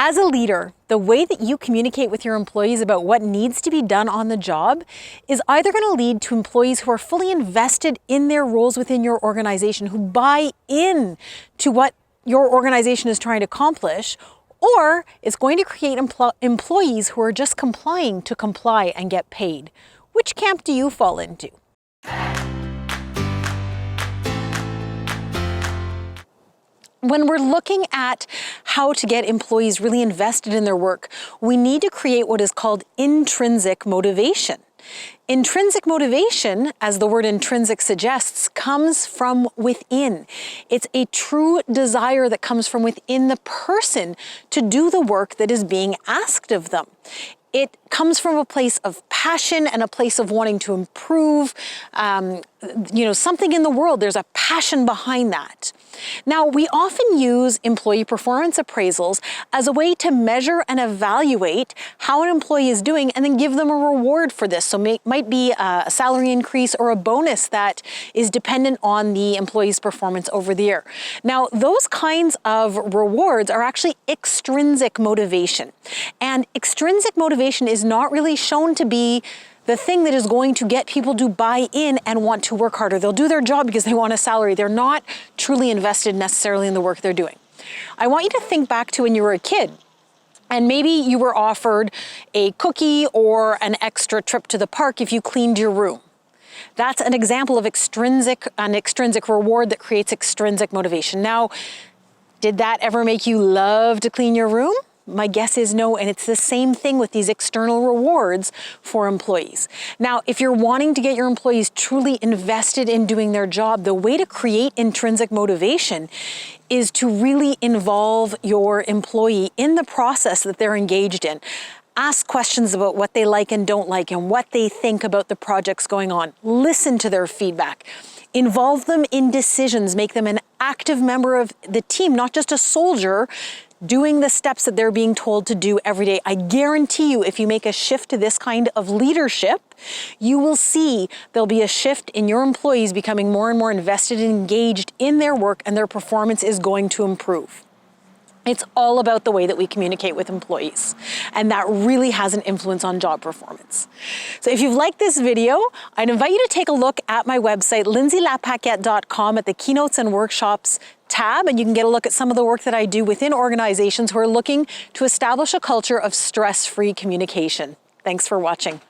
As a leader, the way that you communicate with your employees about what needs to be done on the job is either going to lead to employees who are fully invested in their roles within your organization, who buy in to what your organization is trying to accomplish, or it's going to create employees who are just complying to comply and get paid. Which camp do you fall into? When we're looking at how to get employees really invested in their work, we need to create what is called intrinsic motivation. Intrinsic motivation, as the word intrinsic suggests, comes from within. It's a true desire that comes from within the person to do the work that is being asked of them. It comes from a place of passion and a place of wanting to improve, something in the world. There's a passion behind that. Now, we often use employee performance appraisals as a way to measure and evaluate how an employee is doing and then give them a reward for this. So it might be a salary increase or a bonus that is dependent on the employee's performance over the year. Now, those kinds of rewards are actually extrinsic motivation. And extrinsic motivation is not really shown to be the thing that is going to get people to buy in and want to work harder. They'll do their job because they want a salary. They're not truly invested necessarily in the work they're doing. I want you to think back to when you were a kid and maybe you were offered a cookie or an extra trip to the park if you cleaned your room. That's an example of an extrinsic reward that creates extrinsic motivation. Now, did that ever make you love to clean your room? My guess is no, and it's the same thing with these external rewards for employees. Now, if you're wanting to get your employees truly invested in doing their job, the way to create intrinsic motivation is to really involve your employee in the process that they're engaged in. Ask questions about what they like and don't like and what they think about the projects going on. Listen to their feedback. Involve them in decisions. Make them an active member of the team, not just a soldier doing the steps that they're being told to do every day. I guarantee you, if you make a shift to this kind of leadership, you will see there'll be a shift in your employees becoming more and more invested and engaged in their work, and their performance is going to improve. It's all about the way that we communicate with employees, and that really has an influence on job performance. So if you've liked this video, I'd invite you to take a look at my website, lindsaylapaquette.com, at the Keynotes and Workshops tab, and you can get a look at some of the work that I do within organizations who are looking to establish a culture of stress-free communication. Thanks for watching.